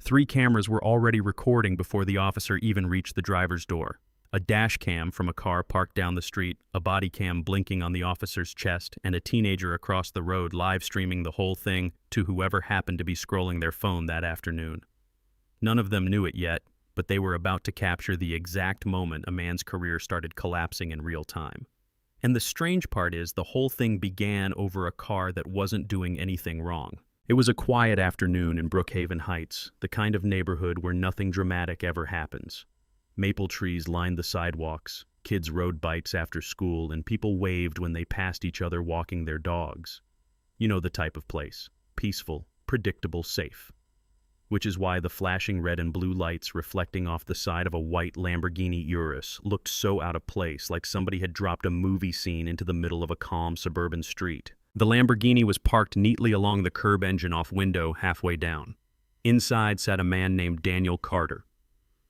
3 cameras were already recording before the officer even reached the driver's door. A dash cam from a car parked down the street, a body cam blinking on the officer's chest, and a teenager across the road live streaming the whole thing to whoever happened to be scrolling their phone that afternoon. None of them knew it yet, but they were about to capture the exact moment a man's career started collapsing in real time. And the strange part is, the whole thing began over a car that wasn't doing anything wrong. It was a quiet afternoon in Brookhaven Heights, the kind of neighborhood where nothing dramatic ever happens. Maple trees lined the sidewalks, kids rode bikes after school, and people waved when they passed each other walking their dogs. You know the type of place. Peaceful, predictable, safe. Which is why the flashing red and blue lights reflecting off the side of a white Lamborghini Urus looked so out of place, like somebody had dropped a movie scene into the middle of a calm suburban street. The Lamborghini was parked neatly along the curb engine-off window halfway down. Inside sat a man named Daniel Carter.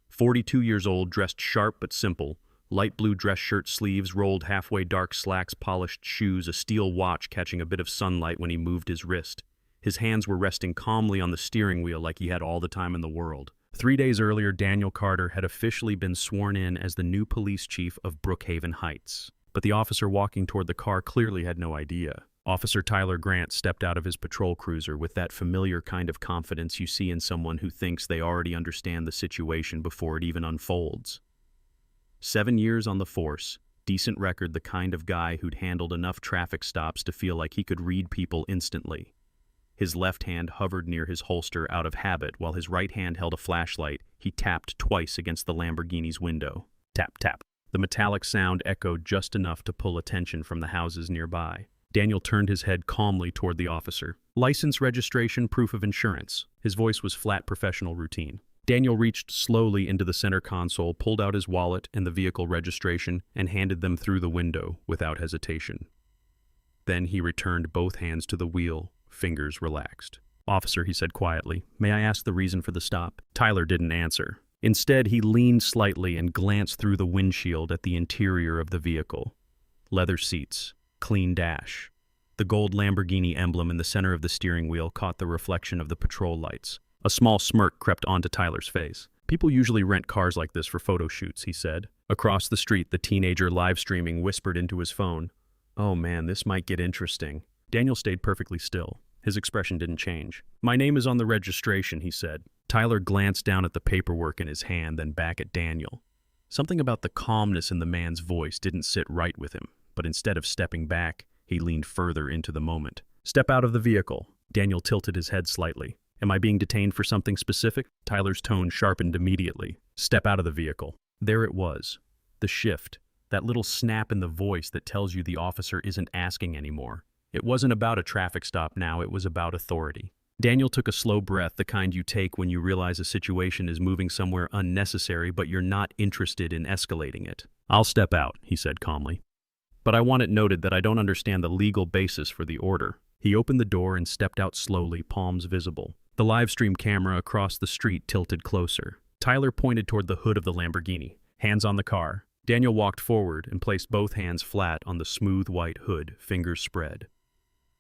42 years old, dressed sharp but simple, light blue dress shirt sleeves, rolled halfway dark slacks, polished shoes, a steel watch catching a bit of sunlight when he moved his wrist. His hands were resting calmly on the steering wheel like he had all the time in the world. 3 days earlier, Daniel Carter had officially been sworn in as the new police chief of Brookhaven Heights. But the officer walking toward the car clearly had no idea. Officer Tyler Grant stepped out of his patrol cruiser with that familiar kind of confidence you see in someone who thinks they already understand the situation before it even unfolds. 7 years on the force, decent record, the kind of guy who'd handled enough traffic stops to feel like he could read people instantly. His left hand hovered near his holster out of habit while his right hand held a flashlight. He tapped twice against the Lamborghini's window. Tap, tap. The metallic sound echoed just enough to pull attention from the houses nearby. Daniel turned his head calmly toward the officer. License, registration, proof of insurance. His voice was flat, professional routine. Daniel reached slowly into the center console, pulled out his wallet and the vehicle registration, and handed them through the window without hesitation. Then he returned both hands to the wheel, fingers relaxed. "Officer," he said quietly, "may I ask the reason for the stop?" Tyler didn't answer. Instead, he leaned slightly and glanced through the windshield at the interior of the vehicle. Leather seats. Clean dash. The gold Lamborghini emblem in the center of the steering wheel caught the reflection of the patrol lights. A small smirk crept onto Tyler's face. "People usually rent cars like this for photo shoots," he said. Across the street, the teenager live streaming whispered into his phone, "Oh man, this might get interesting." Daniel stayed perfectly still. His expression didn't change. "My name is on the registration," he said. Tyler glanced down at the paperwork in his hand, then back at Daniel. Something about the calmness in the man's voice didn't sit right with him. But instead of stepping back, he leaned further into the moment. "Step out of the vehicle." Daniel tilted his head slightly. "Am I being detained for something specific?" Tyler's tone sharpened immediately. "Step out of the vehicle." There it was. The shift. That little snap in the voice that tells you the officer isn't asking anymore. It wasn't about a traffic stop now, it was about authority. Daniel took a slow breath, the kind you take when you realize a situation is moving somewhere unnecessary but you're not interested in escalating it. "I'll step out," he said calmly. "But I want it noted that I don't understand the legal basis for the order." He opened the door and stepped out slowly, palms visible. The live stream camera across the street tilted closer. Tyler pointed toward the hood of the Lamborghini. Hands on the car. Daniel walked forward and placed both hands flat on the smooth white hood, fingers spread.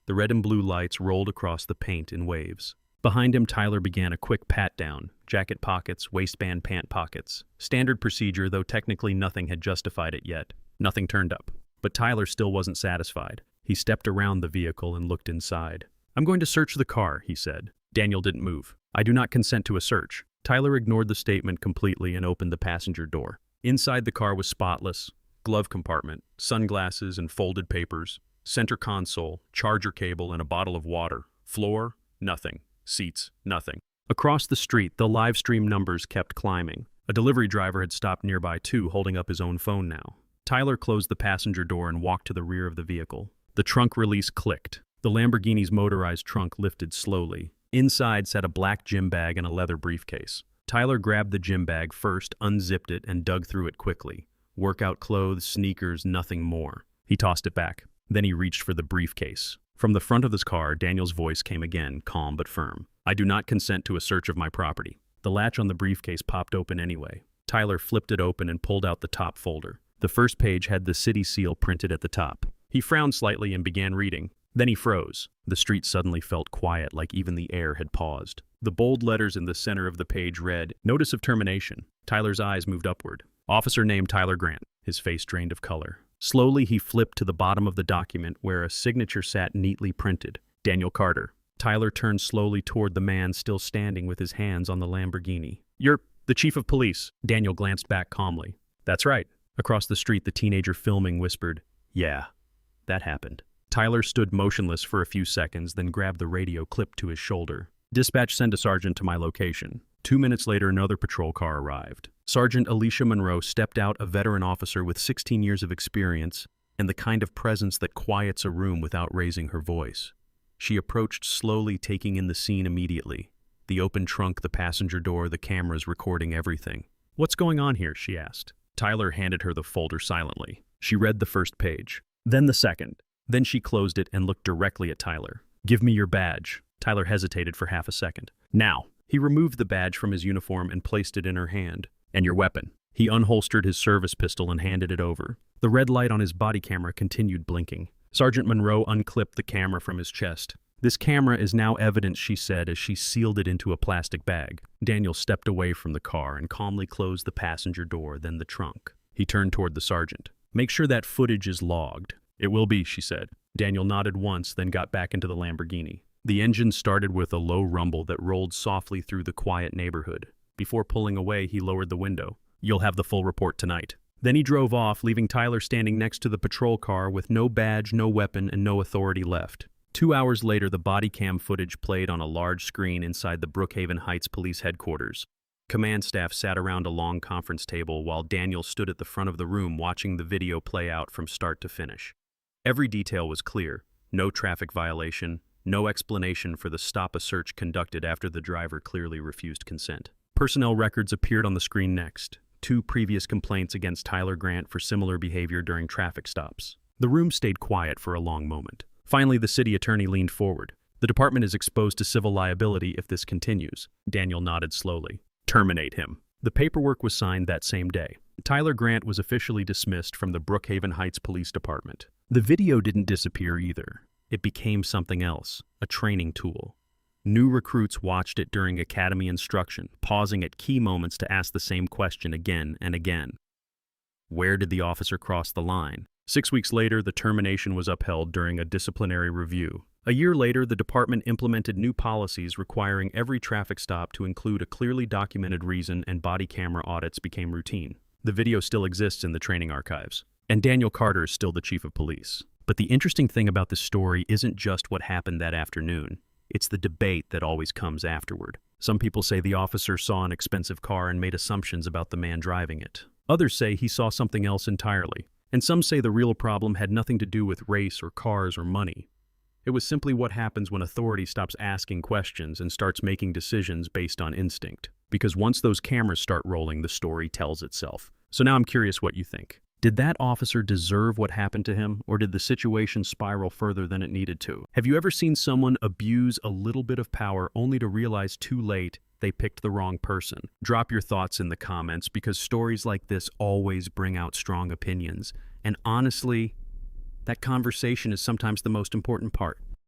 The red and blue lights rolled across the paint in waves. Behind him, Tyler began a quick pat-down. Jacket pockets, waistband pant pockets. Standard procedure, though technically nothing had justified it yet. Nothing turned up. But Tyler still wasn't satisfied. He stepped around the vehicle and looked inside. "I'm going to search the car," he said. Daniel didn't move. "I do not consent to a search." Tyler ignored the statement completely and opened the passenger door. Inside the car was spotless. Glove compartment, sunglasses and folded papers. Center console, charger cable and a bottle of water. Floor, nothing. Seats, nothing. Across the street, the live stream numbers kept climbing. A delivery driver had stopped nearby too, holding up his own phone now. Tyler closed the passenger door and walked to the rear of the vehicle. The trunk release clicked. The Lamborghini's motorized trunk lifted slowly. Inside sat a black gym bag and a leather briefcase. Tyler grabbed the gym bag first, unzipped it, and dug through it quickly. Workout clothes, sneakers, nothing more. He tossed it back. Then he reached for the briefcase. From the front of his car, Daniel's voice came again, calm but firm. "I do not consent to a search of my property." The latch on the briefcase popped open anyway. Tyler flipped it open and pulled out the top folder. The first page had the city seal printed at the top. He frowned slightly and began reading. Then he froze. The street suddenly felt quiet, like even the air had paused. The bold letters in the center of the page read, "Notice of termination." Tyler's eyes moved upward. Officer named Tyler Grant. His face drained of color. Slowly, he flipped to the bottom of the document where a signature sat neatly printed. Daniel Carter. Tyler turned slowly toward the man still standing with his hands on the Lamborghini. "You're the chief of police." Daniel glanced back calmly. "That's right." Across the street, the teenager filming whispered, "Yeah, that happened." Tyler stood motionless for a few seconds, then grabbed the radio clipped to his shoulder. "Dispatch, send a sergeant to my location." 2 minutes later, another patrol car arrived. Sergeant Alicia Monroe stepped out, a veteran officer with 16 years of experience and the kind of presence that quiets a room without raising her voice. She approached slowly, taking in the scene immediately. The open trunk, the passenger door, the cameras recording everything. "What's going on here?" she asked. Tyler handed her the folder silently. She read the first page, then the second. Then she closed it and looked directly at Tyler. "Give me your badge." Tyler hesitated for half a second. "Now." He removed the badge from his uniform and placed it in her hand. "And your weapon." He unholstered his service pistol and handed it over. The red light on his body camera continued blinking. Sergeant Monroe unclipped the camera from his chest. "This camera is now evidence," she said as she sealed it into a plastic bag. Daniel stepped away from the car and calmly closed the passenger door, then the trunk. He turned toward the sergeant. "Make sure that footage is logged." "It will be," she said. Daniel nodded once, then got back into the Lamborghini. The engine started with a low rumble that rolled softly through the quiet neighborhood. Before pulling away, he lowered the window. "You'll have the full report tonight." Then he drove off, leaving Tyler standing next to the patrol car with no badge, no weapon, and no authority left. 2 hours later, the body cam footage played on a large screen inside the Brookhaven Heights Police Headquarters. Command staff sat around a long conference table while Daniel stood at the front of the room watching the video play out from start to finish. Every detail was clear. No traffic violation, no explanation for the stop-a-search conducted after the driver clearly refused consent. Personnel records appeared on the screen next. 2 previous complaints against Tyler Grant for similar behavior during traffic stops. The room stayed quiet for a long moment. Finally, the city attorney leaned forward. "The department is exposed to civil liability if this continues." Daniel nodded slowly. "Terminate him." The paperwork was signed that same day. Tyler Grant was officially dismissed from the Brookhaven Heights Police Department. The video didn't disappear either. It became something else, a training tool. New recruits watched it during academy instruction, pausing at key moments to ask the same question again and again. Where did the officer cross the line? 6 weeks later, the termination was upheld during a disciplinary review. A year later, the department implemented new policies requiring every traffic stop to include a clearly documented reason, and body camera audits became routine. The video still exists in the training archives. And Daniel Carter is still the chief of police. But the interesting thing about this story isn't just what happened that afternoon. It's the debate that always comes afterward. Some people say the officer saw an expensive car and made assumptions about the man driving it. Others say he saw something else entirely. And some say the real problem had nothing to do with race or cars or money. It was simply what happens when authority stops asking questions and starts making decisions based on instinct. Because once those cameras start rolling, the story tells itself. So now I'm curious what you think. Did that officer deserve what happened to him, or did the situation spiral further than it needed to? Have you ever seen someone abuse a little bit of power only to realize too late they picked the wrong person? Drop your thoughts in the comments, because stories like this always bring out strong opinions. And honestly, that conversation is sometimes the most important part.